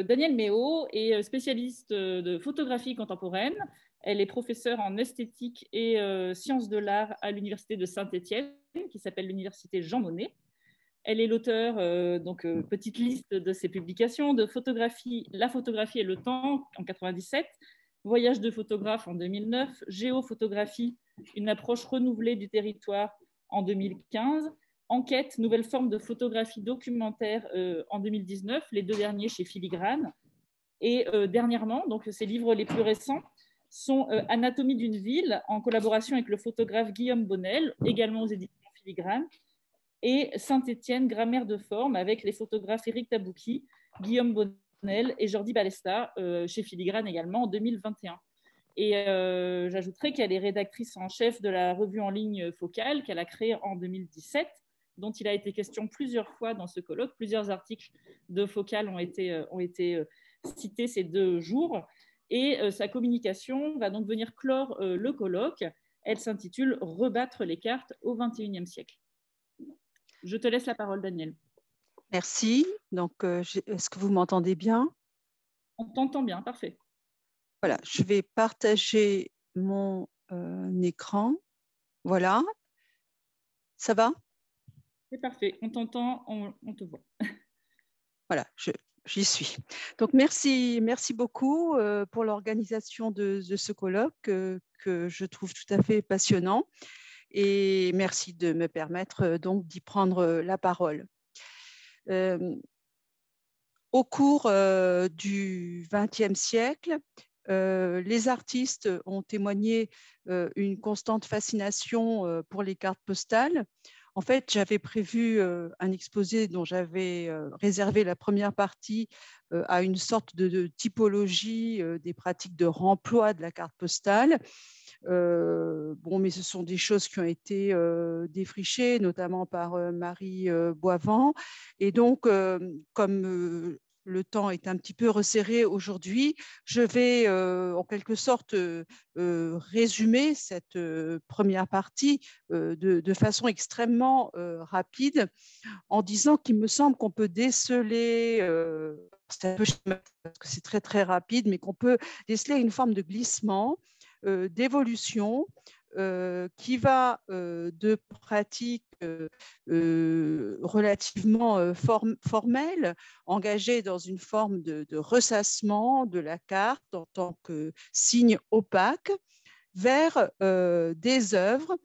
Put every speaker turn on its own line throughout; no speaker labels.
Danielle Méo est spécialiste de photographie contemporaine. Elle est professeure en esthétique et sciences de l'art à l'université de Saint-Étienne, qui s'appelle l'université Jean Monnet. Elle est l'auteur, petite liste de ses publications, de photographie, La photographie et le temps en 97, Voyage de photographe en 2009, Géophotographie, une approche renouvelée du territoire en 2015, Enquête, nouvelle forme de photographie documentaire en 2019, les deux derniers chez Filigrane. Et dernièrement, donc ces livres les plus récents sont Anatomie d'une ville, en collaboration avec le photographe Guillaume Bonnel, également aux éditions Filigrane, et Saint-Étienne, Grammaire de forme, avec les photographes Éric Tabouki, Guillaume Bonnel et Jordi Balesta, chez Filigrane également, en 2021. Et j'ajouterai qu'elle est rédactrice en chef de la revue en ligne Focal, qu'elle a créée en 2017, dont il a été question plusieurs fois dans ce colloque. Plusieurs articles de Focal ont été cités ces 2 jours. Et sa communication va donc venir clore le colloque. Elle s'intitule « Rebattre les cartes au XXIe siècle ». Je te laisse la parole, Danielle.
Merci. Donc, est-ce que vous m'entendez bien?
On t'entend bien, parfait.
Voilà, je vais partager mon écran. Voilà. Ça va?
C'est parfait. On t'entend, on te voit.
Voilà, j'y suis. Donc, merci beaucoup pour l'organisation de ce colloque que je trouve tout à fait passionnant. Et merci de me permettre donc d'y prendre la parole. Au cours du XXe siècle, les artistes ont témoigné une constante fascination pour les cartes postales. En fait, j'avais prévu un exposé dont j'avais réservé la première partie à une sorte de typologie des pratiques de remploi de la carte postale. Mais ce sont des choses qui ont été défrichées, notamment par Marie Boivant. Et donc, comme le temps est un petit peu resserré aujourd'hui, je vais en quelque sorte résumer cette première partie de façon extrêmement rapide en disant qu'il me semble qu'on peut déceler, c'est un peu schématique parce que c'est très très rapide, mais qu'on peut déceler une forme de glissement, d'évolution qui va de pratiques relativement formelles, engagées dans une forme de ressassement de la carte en tant que signe opaque, vers des œuvres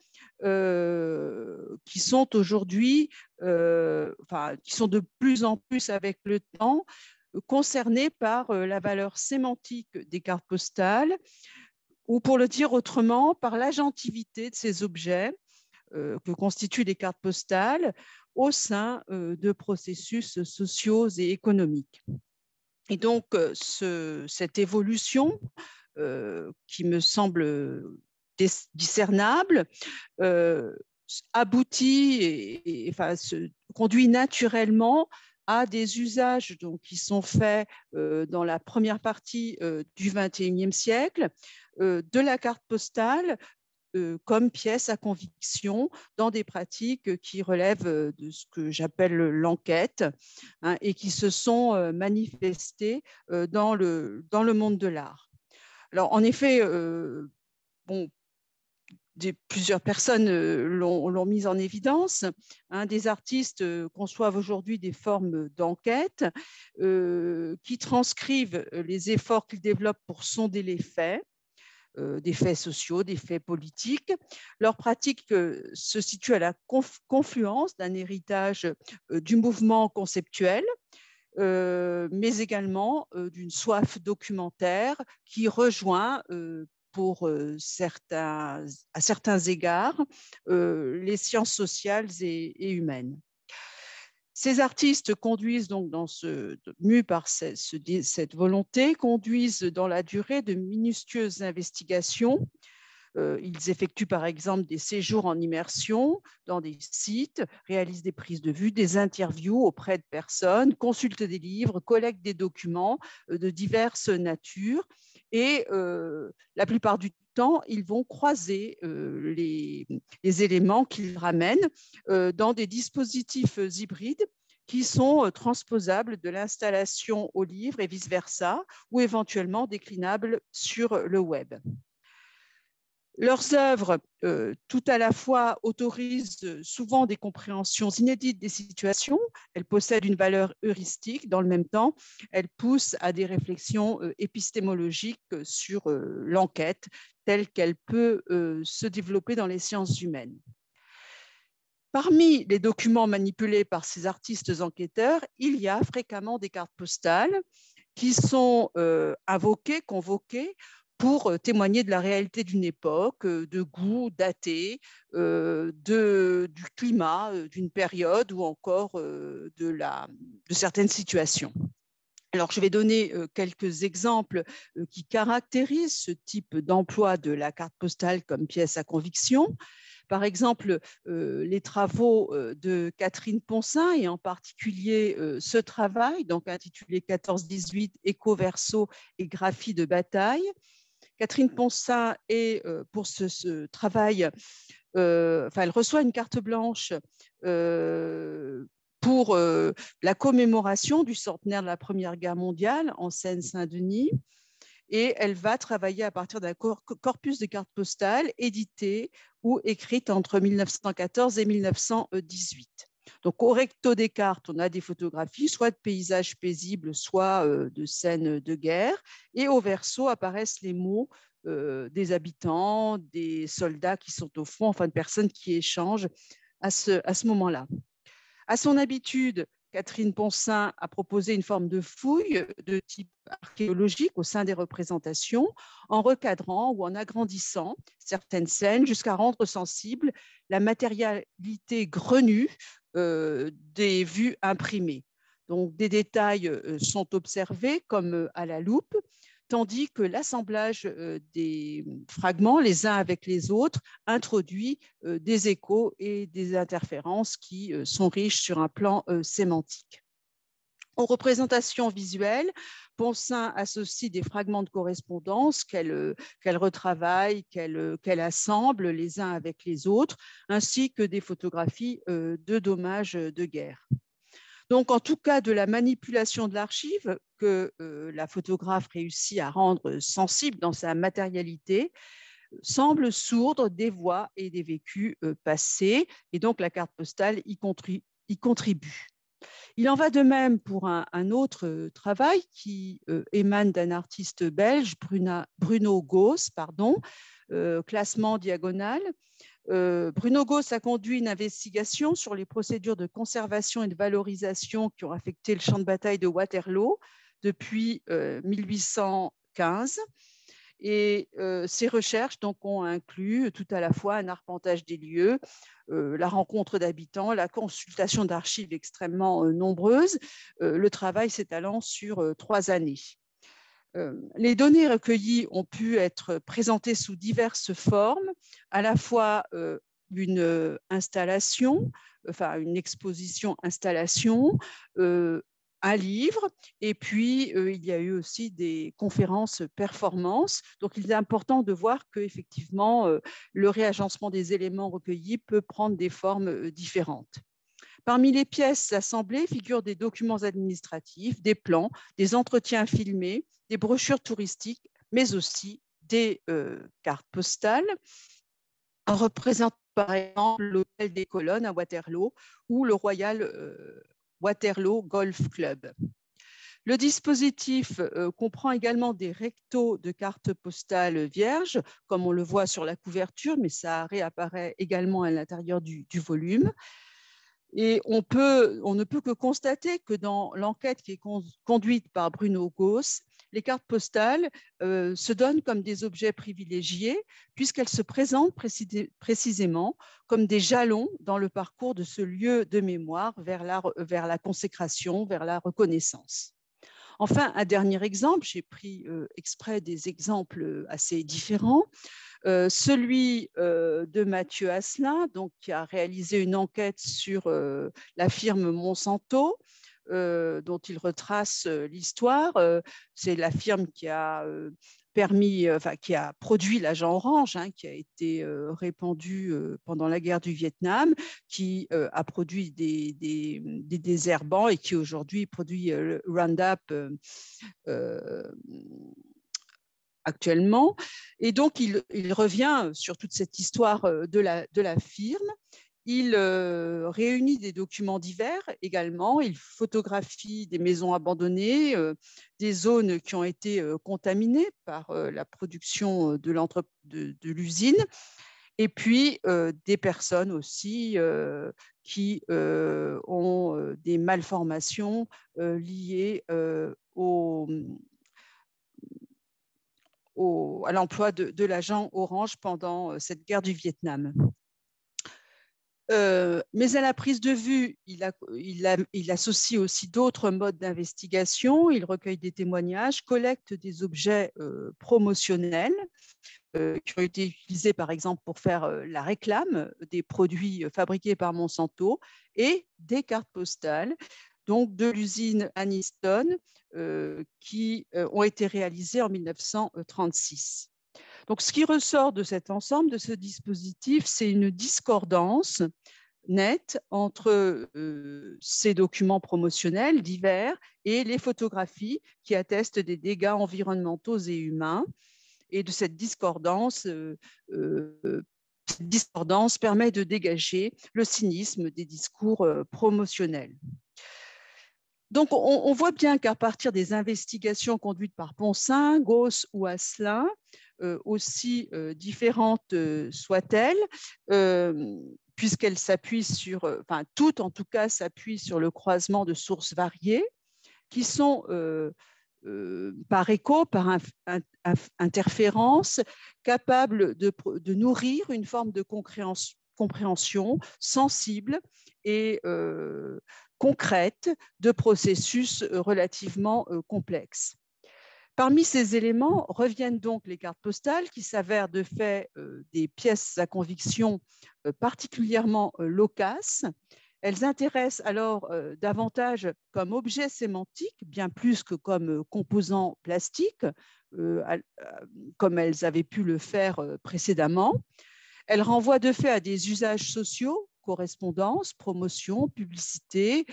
qui sont aujourd'hui, qui sont de plus en plus avec le temps, concernées par la valeur sémantique des cartes postales, ou pour le dire autrement, par l'agentivité de ces objets que constituent les cartes postales au sein de processus sociaux et économiques. Et donc, cette évolution qui me semble discernable aboutit se conduit naturellement à des usages donc, qui sont faits dans la première partie du XXIe siècle de la carte postale comme pièce à conviction dans des pratiques qui relèvent de ce que j'appelle l'enquête et qui se sont manifestées dans le monde de l'art. Alors, en effet, plusieurs personnes l'ont mise en évidence. Des artistes conçoivent aujourd'hui des formes d'enquête qui transcrivent les efforts qu'ils développent pour sonder les faits, des faits sociaux, des faits politiques. Leur pratique se situe à la confluence d'un héritage du mouvement conceptuel, mais également d'une soif documentaire qui rejoint à certains égards les sciences sociales et humaines. Ces artistes conduisent donc mus par cette volonté, conduisent dans la durée de minutieuses investigations. Ils effectuent par exemple des séjours en immersion dans des sites, réalisent des prises de vue, des interviews auprès de personnes, consultent des livres, collectent des documents de diverses natures et la plupart du temps, ils vont croiser les éléments qu'ils ramènent dans des dispositifs hybrides qui sont transposables de l'installation au livre et vice-versa, ou éventuellement déclinables sur le web. Leurs œuvres, tout à la fois, autorisent souvent des compréhensions inédites des situations. Elles possèdent une valeur heuristique. Dans le même temps, elles poussent à des réflexions épistémologiques sur l'enquête telle qu'elle peut se développer dans les sciences humaines. Parmi les documents manipulés par ces artistes enquêteurs, il y a fréquemment des cartes postales qui sont invoquées, convoquées, pour témoigner de la réalité d'une époque, de goûts datés, du climat d'une période ou encore de certaines situations. Alors, je vais donner quelques exemples qui caractérisent ce type d'emploi de la carte postale comme pièce à conviction. Par exemple, les travaux de Catherine Poncin, et en particulier ce travail, donc intitulé 14-18, Écho, verso et graphie de bataille. Catherine Poncin est, pour ce travail, elle reçoit une carte blanche pour la commémoration du centenaire de la Première Guerre mondiale en Seine-Saint-Denis. Et elle va travailler à partir d'un corpus de cartes postales édité ou écrite entre 1914 et 1918. Donc, au recto des cartes, on a des photographies, soit de paysages paisibles, soit de scènes de guerre. Et au verso apparaissent les mots des habitants, des soldats qui sont au front, enfin de personnes qui échangent à ce moment-là. À son habitude, Catherine Poncin a proposé une forme de fouille de type archéologique au sein des représentations, en recadrant ou en agrandissant certaines scènes jusqu'à rendre sensible la matérialité grenue des vues imprimées. Donc, des détails sont observés comme à la loupe, tandis que l'assemblage des fragments, les uns avec les autres, introduit des échos et des interférences qui sont riches sur un plan sémantique. En représentation visuelle, Poncin associe des fragments de correspondance qu'elle retravaille, qu'elle assemble les uns avec les autres, ainsi que des photographies de dommages de guerre. Donc, en tout cas, de la manipulation de l'archive que la photographe réussit à rendre sensible dans sa matérialité, semble sourdre des voix et des vécus passés, et donc la carte postale y contribue. Il en va de même pour un autre travail qui émane d'un artiste belge, Bruno Gauss, classement diagonal. Bruno Gauss a conduit une investigation sur les procédures de conservation et de valorisation qui ont affecté le champ de bataille de Waterloo depuis 1815. Et ces recherches donc, ont inclus tout à la fois un arpentage des lieux, la rencontre d'habitants, la consultation d'archives extrêmement nombreuses, le travail s'étalant sur 3 années. Les données recueillies ont pu être présentées sous diverses formes, à la fois une installation, enfin une exposition-installation, un livre, et puis il y a eu aussi des conférences performances. Donc, il est important de voir qu'effectivement, le réagencement des éléments recueillis peut prendre des formes différentes. Parmi les pièces assemblées figurent des documents administratifs, des plans, des entretiens filmés, des brochures touristiques, mais aussi des cartes postales représentant par exemple l'Hôtel des Colonnes à Waterloo ou le Royal Waterloo Golf Club. Le dispositif comprend également des rectos de cartes postales vierges, comme on le voit sur la couverture, mais ça réapparaît également à l'intérieur du volume. Et on ne peut que constater que dans l'enquête qui est conduite par Bruno Gauss, les cartes postales se donnent comme des objets privilégiés puisqu'elles se présentent précisément comme des jalons dans le parcours de ce lieu de mémoire vers la consécration, vers la reconnaissance. Enfin, un dernier exemple, j'ai pris exprès des exemples assez différents. Celui de Mathieu Asselin, donc, qui a réalisé une enquête sur la firme Monsanto, dont il retrace l'histoire. C'est la firme qui a qui a produit l'agent orange, hein, qui a été répandu pendant la guerre du Vietnam, qui a produit des désherbants et qui aujourd'hui produit le Roundup actuellement. Et donc, il revient sur toute cette histoire de la firme. Il réunit des documents divers également. Il photographie des maisons abandonnées, des zones qui ont été contaminées par la production de l'usine, et puis des personnes aussi qui ont des malformations liées à l'emploi de l'agent orange pendant cette guerre du Vietnam. Mais à la prise de vue, il associe aussi d'autres modes d'investigation. Il recueille des témoignages, collecte des objets promotionnels qui ont été utilisés, par exemple, pour faire la réclame des produits fabriqués par Monsanto, et des cartes postales, donc de l'usine Aniston, qui ont été réalisées en 1936. Donc, ce qui ressort de cet ensemble, de ce dispositif, c'est une discordance nette entre ces documents promotionnels divers et les photographies qui attestent des dégâts environnementaux et humains. Et de cette discordance permet de dégager le cynisme des discours promotionnels. Donc, on voit bien qu'à partir des investigations conduites par Poncin, Gauss ou Asselin, aussi différentes soient-elles, puisqu'elles s'appuient toutes en tout cas s'appuient sur le croisement de sources variées qui sont par écho, par interférence, capables de nourrir une forme de compréhension sensible et concrète de processus relativement complexes. Parmi ces éléments reviennent donc les cartes postales qui s'avèrent de fait des pièces à conviction particulièrement loquaces. Elles intéressent alors davantage comme objet sémantique, bien plus que comme composant plastique, comme elles avaient pu le faire précédemment. Elles renvoient de fait à des usages sociaux, correspondance, promotion, publicité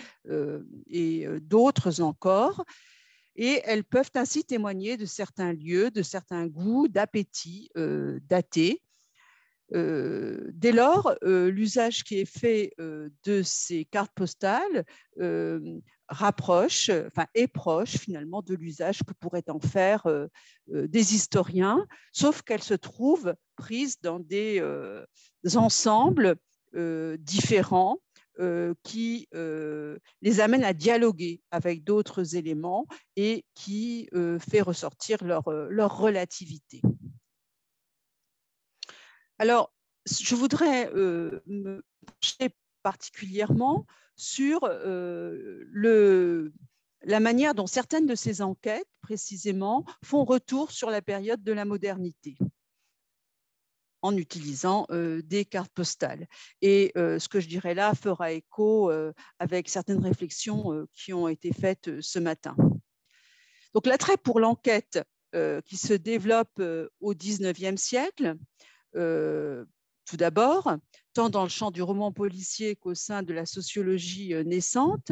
et d'autres encore. Et elles peuvent ainsi témoigner de certains lieux, de certains goûts, d'appétits datés. Dès lors, l'usage qui est fait de ces cartes postales est proche finalement de l'usage que pourraient en faire des historiens, sauf qu'elles se trouvent prises dans des ensembles différents qui les amènent à dialoguer avec d'autres éléments et qui fait ressortir leur relativité. Alors, je voudrais me pencher particulièrement sur la manière dont certaines de ces enquêtes, précisément, font retour sur la période de la modernité en utilisant des cartes postales. Et ce que je dirais là fera écho avec certaines réflexions qui ont été faites ce matin. Donc, l'attrait pour l'enquête qui se développe au XIXe siècle, tout d'abord, tant dans le champ du roman policier qu'au sein de la sociologie naissante,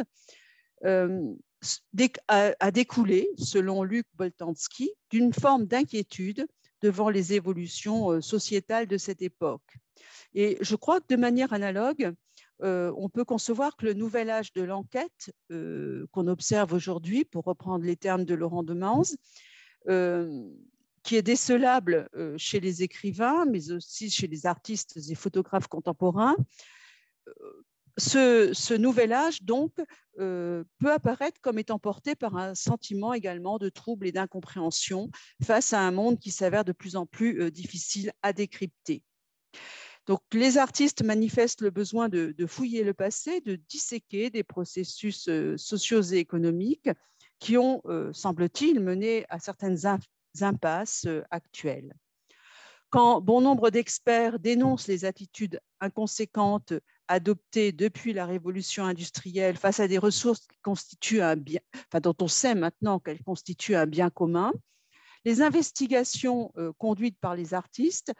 a découlé, selon Luc Boltanski, d'une forme d'inquiétude devant les évolutions sociétales de cette époque. Et je crois que de manière analogue, on peut concevoir que le nouvel âge de l'enquête qu'on observe aujourd'hui, pour reprendre les termes de Laurent Demans, qui est décelable chez les écrivains, mais aussi chez les artistes et photographes contemporains. Ce nouvel âge, donc, peut apparaître comme étant porté par un sentiment également de trouble et d'incompréhension face à un monde qui s'avère de plus en plus difficile à décrypter. Donc, les artistes manifestent le besoin de fouiller le passé, de disséquer des processus sociaux et économiques qui ont, semble-t-il, mené à certaines impasses actuelles. Quand bon nombre d'experts dénoncent les attitudes inconséquentes adoptées depuis la révolution industrielle face à des ressources qui constituent un bien, dont on sait maintenant qu'elles constituent un bien commun, Les investigations conduites par les artistes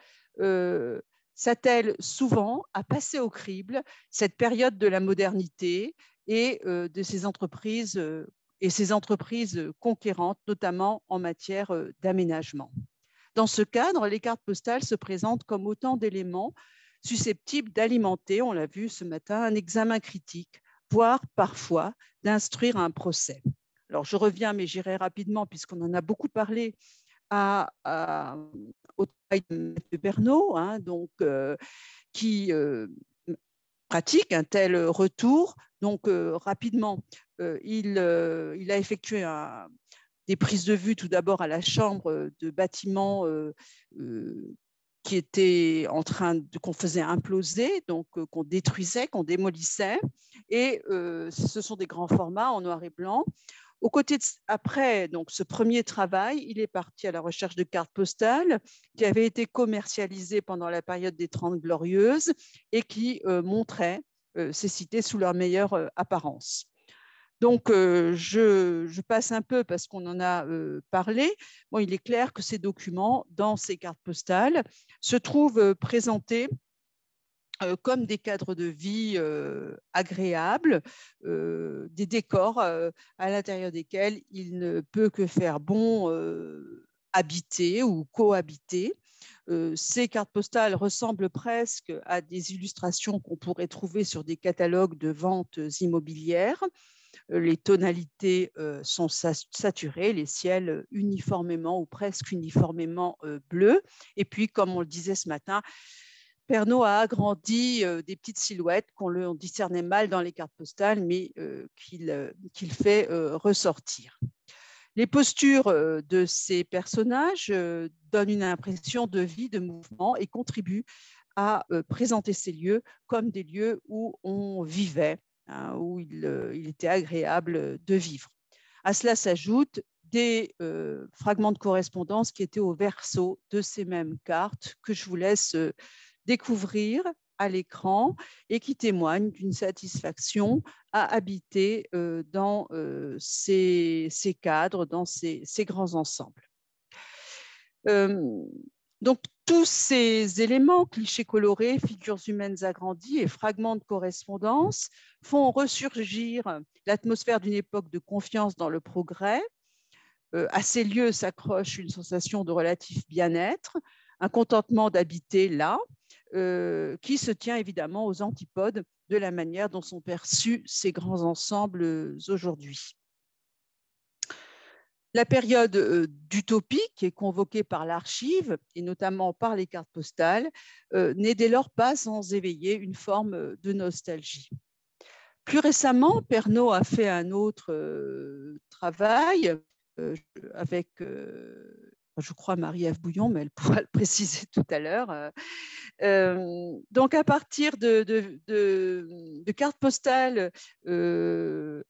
s'attellent souvent à passer au crible cette période de la modernité et de ces entreprises conquérantes, notamment en matière d'aménagement. Dans ce cadre, les cartes postales se présentent comme autant d'éléments susceptibles d'alimenter, on l'a vu ce matin, un examen critique, voire parfois d'instruire un procès. Alors je reviens, mais j'irai rapidement puisqu'on en a beaucoup parlé au travail de M. Pernaut, qui pratique un tel retour. Donc rapidement, il a effectué des prises de vue tout d'abord à la chambre de bâtiments qui étaient qu'on faisait imploser, donc qu'on détruisait, qu'on démolissait. Et ce sont des grands formats en noir et blanc. Après donc, ce premier travail, il est parti à la recherche de cartes postales qui avaient été commercialisées pendant la période des 30 Glorieuses et qui montraient ces cités sous leur meilleure apparence. Donc, je passe un peu parce qu'on en a parlé. Bon, il est clair que ces documents, dans ces cartes postales, se trouvent présentés comme des cadres de vie agréables, des décors à l'intérieur desquels il ne peut que faire bon habiter ou cohabiter. Ces cartes postales ressemblent presque à des illustrations qu'on pourrait trouver sur des catalogues de ventes immobilières. Les tonalités sont saturées, les ciels uniformément ou presque uniformément bleus. Et puis, comme on le disait ce matin, Pernaut a agrandi des petites silhouettes qu'on discernait mal dans les cartes postales, mais qu'il fait ressortir. Les postures de ces personnages donnent une impression de vie, de mouvement et contribuent à présenter ces lieux comme des lieux où on vivait, où il était agréable de vivre. À cela s'ajoutent des fragments de correspondance qui étaient au verso de ces mêmes cartes que je vous laisse découvrir à l'écran et qui témoignent d'une satisfaction à habiter dans ces cadres, dans ces grands ensembles. Donc, tous ces éléments, clichés colorés, figures humaines agrandies et fragments de correspondance font ressurgir l'atmosphère d'une époque de confiance dans le progrès. À ces lieux s'accroche une sensation de relatif bien-être, un contentement d'habiter là, qui se tient évidemment aux antipodes de la manière dont sont perçus ces grands ensembles aujourd'hui. La période d'utopie qui est convoquée par l'archive et notamment par les cartes postales n'est dès lors pas sans éveiller une forme de nostalgie. Plus récemment, Pernaut a fait un autre travail avec, je crois, Marie-Ève Bouillon, mais elle pourra le préciser tout à l'heure. Donc, à partir de cartes postales d'un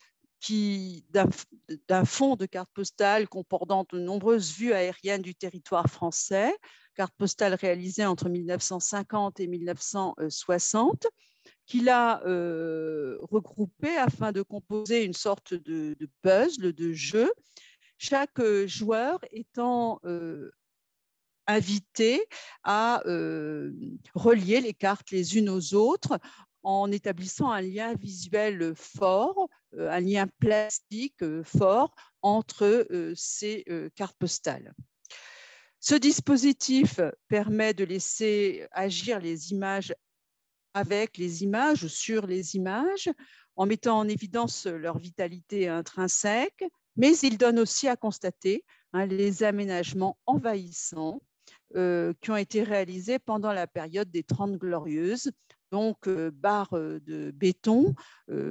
fond de cartes postales comportant de nombreuses vues aériennes du territoire français, cartes postales réalisées entre 1950 et 1960, qu'il a regroupé afin de composer une sorte de puzzle, de jeu, chaque joueur étant invité à relier les cartes les unes aux autres en établissant un lien visuel fort, un lien plastique fort entre ces cartes postales. Ce dispositif permet de laisser agir les images avec les images ou sur les images, en mettant en évidence leur vitalité intrinsèque, mais il donne aussi à constater les aménagements envahissants qui ont été réalisés pendant la période des 30 Glorieuses, donc barres de béton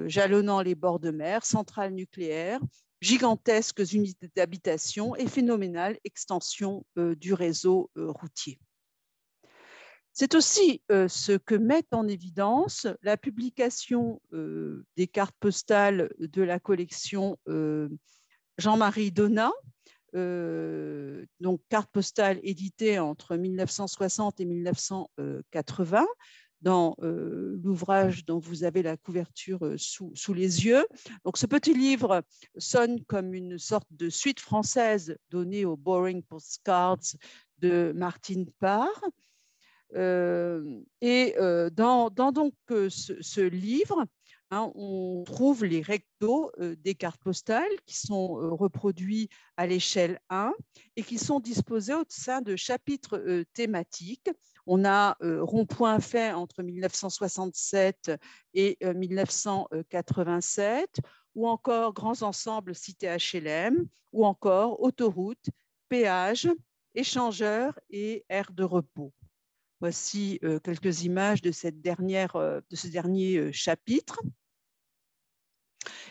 jalonnant les bords de mer, centrales nucléaires, gigantesques unités d'habitation et phénoménale extension du réseau routier. C'est aussi ce que met en évidence la publication des cartes postales de la collection Jean-Marie Donat, donc cartes postales éditées entre 1960 et 1980, dans l'ouvrage dont vous avez la couverture sous les yeux. Donc, ce petit livre sonne comme une sorte de suite française donnée aux Boring Postcards de Martine Parr. Dans donc ce livre, hein, on trouve les rectos des cartes postales qui sont reproduits à l'échelle 1 et qui sont disposés au sein de chapitres thématiques. On a rond-point fait entre 1967 et 1987, ou encore grands ensembles cités HLM, ou encore autoroutes, péages, échangeurs et aires de repos. Voici quelques images de ce dernier chapitre.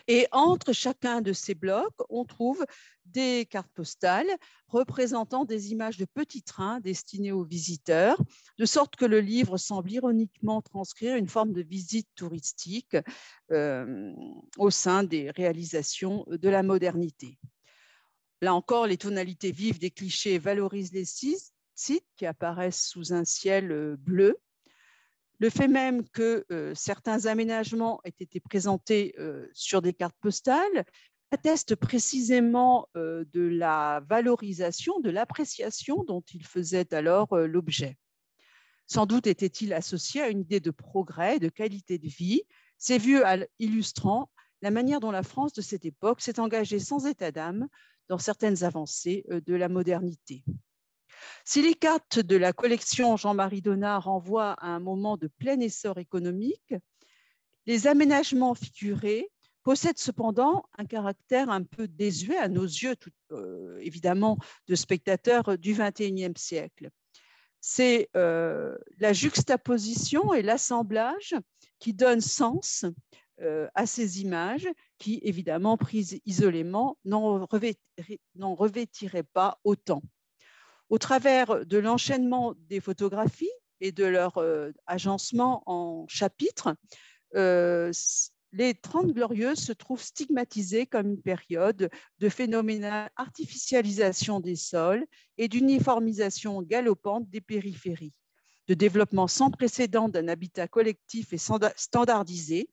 Et entre chacun de ces blocs, on trouve des cartes postales représentant des images de petits trains destinés aux visiteurs, de sorte que le livre semble ironiquement transcrire une forme de visite touristique au sein des réalisations de la modernité. Là encore, les tonalités vives des clichés valorisent les sites qui apparaissent sous un ciel bleu. Le fait même que certains aménagements aient été présentés sur des cartes postales atteste précisément de la valorisation, de l'appréciation dont il faisait alors l'objet. Sans doute était-il associé à une idée de progrès, de qualité de vie, ces vues illustrant la manière dont la France de cette époque s'est engagée sans état d'âme dans certaines avancées de la modernité. Si les cartes de la collection Jean-Marie Donat renvoient à un moment de plein essor économique, les aménagements figurés possèdent cependant un caractère un peu désuet à nos yeux, évidemment, de spectateurs du XXIe siècle. C'est la juxtaposition et l'assemblage qui donnent sens à ces images qui, évidemment, prises isolément, n'en revêtiraient pas autant. Au travers de l'enchaînement des photographies et de leur agencement en chapitres, les 30 Glorieuses se trouvent stigmatisées comme une période de phénoménale artificialisation des sols et d'uniformisation galopante des périphéries, de développement sans précédent d'un habitat collectif et standardisé,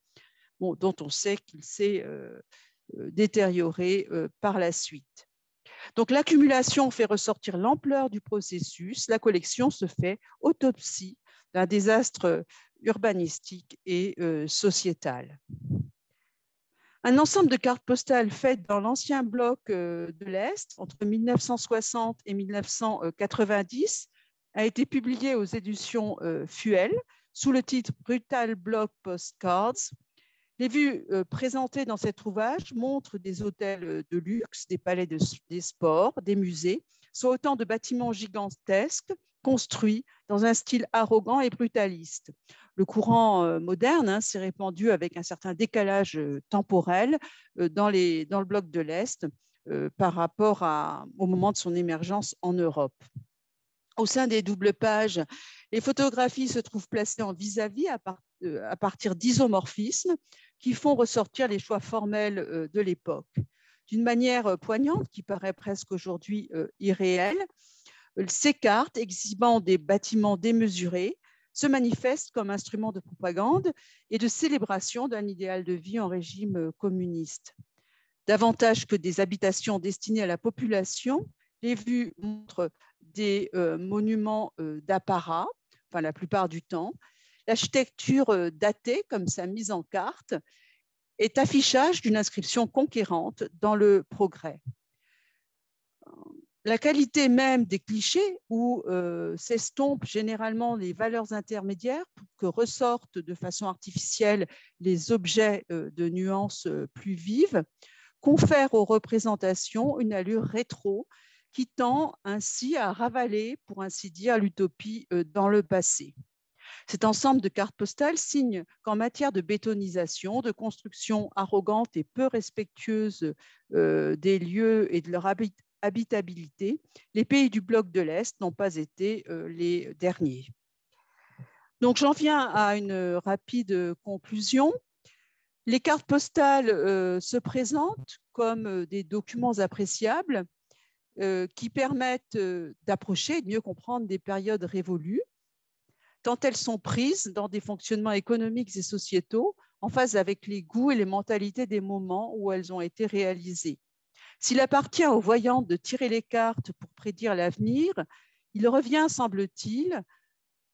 dont on sait qu'il s'est détérioré par la suite. Donc, l'accumulation fait ressortir l'ampleur du processus. La collection se fait autopsie d'un désastre urbanistique et sociétal. Un ensemble de cartes postales faites dans l'ancien bloc de l'Est entre 1960 et 1990 a été publié aux éditions Fuel sous le titre Brutal Block Postcards. Les vues présentées dans cet ouvrage montrent des hôtels de luxe, des palais des sports, des musées, soit autant de bâtiments gigantesques construits dans un style arrogant et brutaliste. Le courant moderne s'est répandu avec un certain décalage temporel dans le bloc de l'Est par rapport au moment de son émergence en Europe. Au sein des doubles pages, les photographies se trouvent placées en vis-à-vis à partir d'isomorphismes qui font ressortir les choix formels de l'époque. D'une manière poignante, qui paraît presque aujourd'hui irréelle, ces cartes, exhibant des bâtiments démesurés, se manifestent comme instruments de propagande et de célébration d'un idéal de vie en régime communiste. Davantage que des habitations destinées à la population, les vues montrent des monuments d'apparat, enfin la plupart du temps. L'architecture datée, comme sa mise en carte, est affichage d'une inscription conquérante dans le progrès. La qualité même des clichés où s'estompent généralement les valeurs intermédiaires pour que ressortent de façon artificielle les objets de nuances plus vives, confère aux représentations une allure rétro qui tend ainsi à ravaler, pour ainsi dire, l'utopie dans le passé. Cet ensemble de cartes postales signe qu'en matière de bétonisation, de construction arrogante et peu respectueuse des lieux et de leur habitabilité, les pays du bloc de l'Est n'ont pas été les derniers. Donc, j'en viens à une rapide conclusion. Les cartes postales se présentent comme des documents appréciables qui permettent d'approcher et de mieux comprendre des périodes révolues. tant elles sont prises dans des fonctionnements économiques et sociétaux en phase avec les goûts et les mentalités des moments où elles ont été réalisées. S'il appartient aux voyantes de tirer les cartes pour prédire l'avenir, il revient, semble-t-il,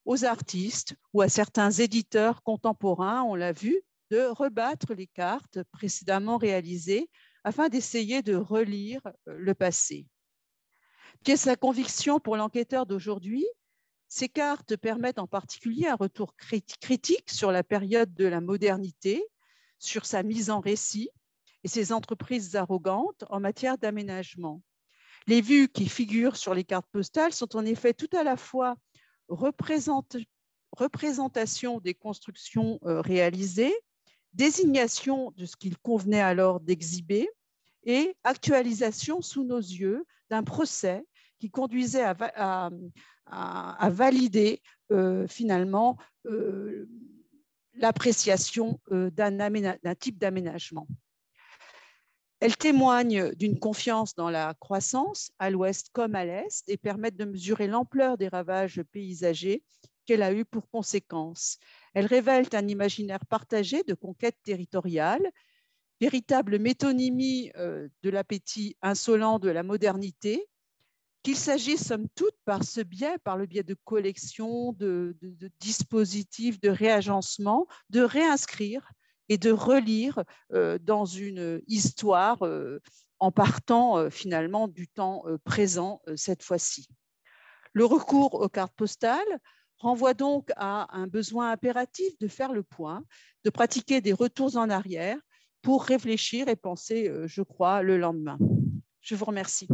aux artistes ou à certains éditeurs contemporains, on l'a vu, de rebattre les cartes précédemment réalisées afin d'essayer de relire le passé. Qu'est-ce la conviction pour l'enquêteur d'aujourd'hui? Ces cartes permettent en particulier un retour critique sur la période de la modernité, sur sa mise en récit et ses entreprises arrogantes en matière d'aménagement. Les vues qui figurent sur les cartes postales sont en effet tout à la fois représentation des constructions réalisées, désignation de ce qu'il convenait alors d'exhiber et actualisation sous nos yeux d'un procès qui conduisait à valider finalement l'appréciation d'un type d'aménagement. Elles témoignent d'une confiance dans la croissance, à l'ouest comme à l'est, et permettent de mesurer l'ampleur des ravages paysagers qu'elle a eu pour conséquence. Elles révèlent un imaginaire partagé de conquête territoriale, véritable métonymie de l'appétit insolent de la modernité, qu'il s'agisse somme toute par le biais de collections, de dispositifs, de réagencement, de réinscrire et de relire dans une histoire en partant finalement du temps présent cette fois-ci. Le recours aux cartes postales renvoie donc à un besoin impératif de faire le point, de pratiquer des retours en arrière pour réfléchir et penser, je crois, le lendemain. Je vous remercie.